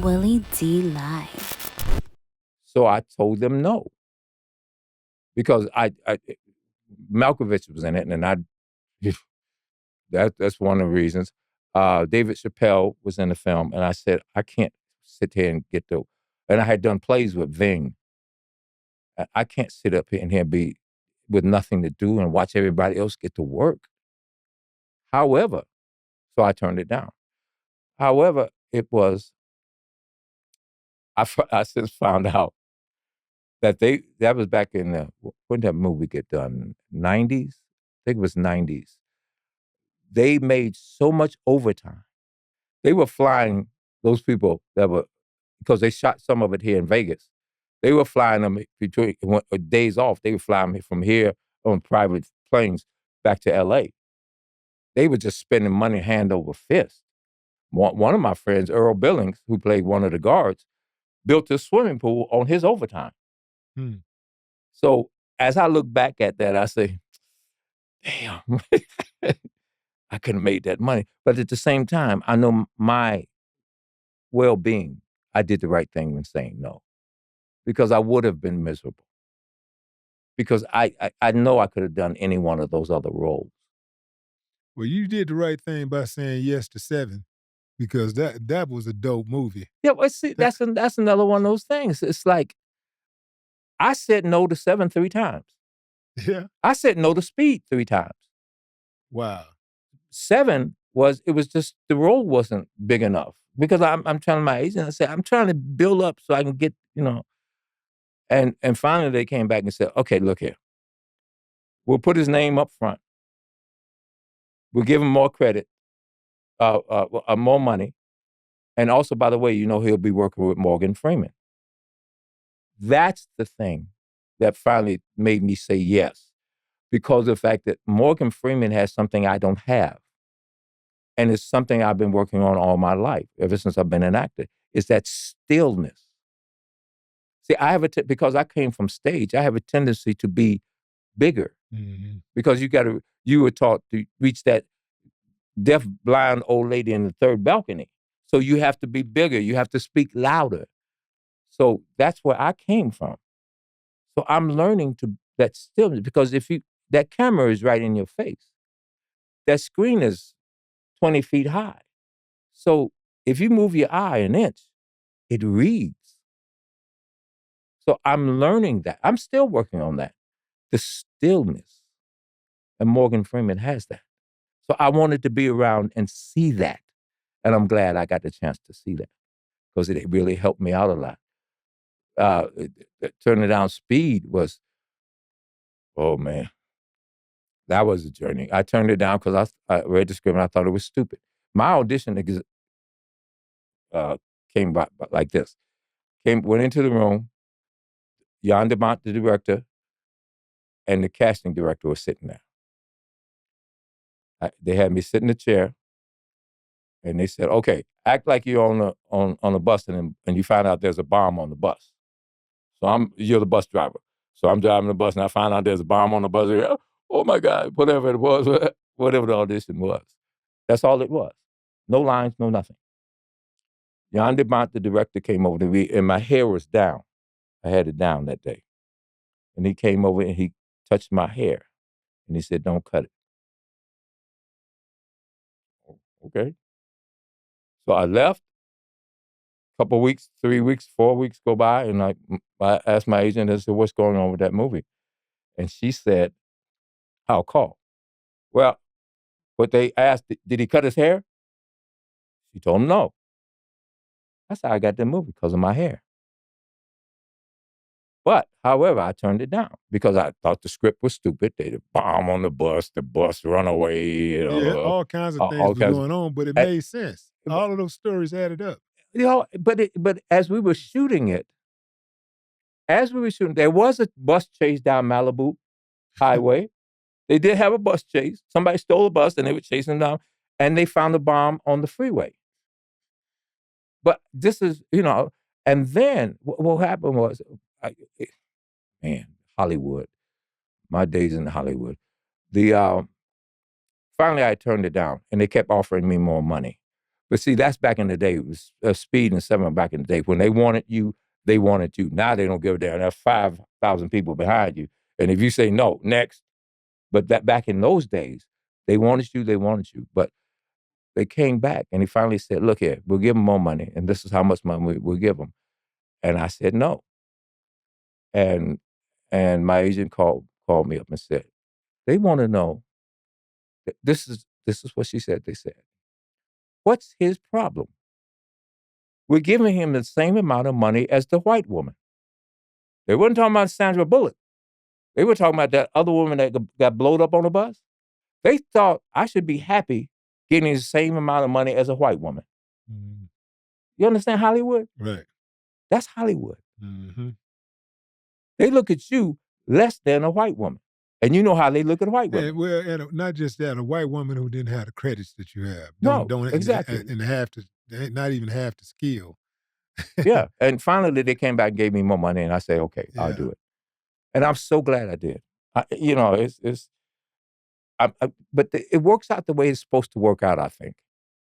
Willie D. Live. So I told them no. Because Malkovich was in it, and that's one of the reasons. David Chappelle was in the film, and I said, I can't sit here and and I had done plays with Ving. I can't sit up here and be with nothing to do and watch everybody else get to work. However, so I turned it down. However, I since found out that was back in when did that movie get done? 90s? I think it was 90s. They made so much overtime. They were flying those people because they shot some of it here in Vegas. They were flying them between days off. They were flying me from here on private planes back to LA. They were just spending money hand over fist. One of my friends, Earl Billings, who played one of the guards, built a swimming pool on his overtime. So as I look back at that, I say, damn, I could have made that money. But at the same time, I know my well-being, I did the right thing when saying no, because I would have been miserable. Because I know I could have done any one of those other roles. Well, you did the right thing by saying yes to 7, because that was a dope movie. Yeah, well, see, that's another one of those things. It's like, I said no to 7 3 times. Yeah. I said no to Speed 3 times. Wow. 7 was just the role wasn't big enough, because I'm telling my agent, I said, I'm trying to build up so I can get, and finally they came back and said, okay, look here. We'll put his name up front. We'll give him more credit, more money. And also, by the way, he'll be working with Morgan Freeman. That's the thing that finally made me say yes, because of the fact that Morgan Freeman has something I don't have. And it's something I've been working on all my life, ever since I've been an actor, is that stillness. See, because I came from stage, I have a tendency to be bigger. Mm-hmm. Because you were taught to reach that deaf, blind old lady in the third balcony. So you have to be bigger. You have to speak louder. So that's where I came from. So I'm learning that stillness, because that camera is right in your face. That screen is 20 feet high. So if you move your eye an inch, it reads. So I'm learning that. I'm still working on that. The stillness. And Morgan Freeman has that. So I wanted to be around and see that. And I'm glad I got the chance to see that, because it really helped me out a lot. Turning down Speed was, oh man, that was a journey. I turned it down because I read the script and I thought it was stupid. My audition came by like this. Went into the room, Jan de Bont, the director, and the casting director was sitting there. They had me sit in the chair, and they said, okay, act like you're on a bus and you find out there's a bomb on the bus. So you're the bus driver. So I'm driving the bus and I find out there's a bomb on the bus. Oh my God, whatever it was, whatever the audition was. That's all it was. No lines, no nothing. Jan de Bont, the director, came over to me, and my hair was down. I had it down that day. And he came over and he touched my hair. And he said, don't cut it. Okay. So I left. Couple weeks, 3 weeks, 4 weeks go by, and I asked my agent, I said, what's going on with that movie? And she said, I'll call. Well, but they asked, did he cut his hair? She told him no. That's how I got the movie, because of my hair. But, however, I turned it down because I thought the script was stupid. They had a bomb on the bus run away. Yeah, all kinds of things were going on, but it made sense. All of those stories added up. But as we were shooting it, there was a bus chase down Malibu Highway. They did have a bus chase. Somebody stole a bus and they were chasing them down, and they found a bomb on the freeway. But this is, and then what happened was, Hollywood, my days in Hollywood. Finally I turned it down, and they kept offering me more money. But see, that's back in the day. It was Speed and Seven back in the day. When they wanted you, they wanted you. Now they don't give a damn. There's 5,000 people behind you. And if you say no, next. But that back in those days, they wanted you, they wanted you. But they came back and he finally said, look here, we'll give them more money. And this is how much money we'll give them. And I said, no. And my agent called me up and said, they want to know, this is what she said. They said, what's his problem? We're giving him the same amount of money as the white woman. They weren't talking about Sandra Bullock. They were talking about that other woman that got blowed up on the bus. They thought I should be happy getting the same amount of money as a white woman. Mm-hmm. You understand Hollywood? Right. That's Hollywood. Mm-hmm. They look at you less than a white woman. And you know how they look at white women. And, well, and not just that, a white woman who didn't have the credits that you have. No, exactly. And not even half the skill. Yeah. And finally, they came back and gave me more money, and I said, okay, I'll do it. And I'm so glad I did. But it works out the way it's supposed to work out, I think.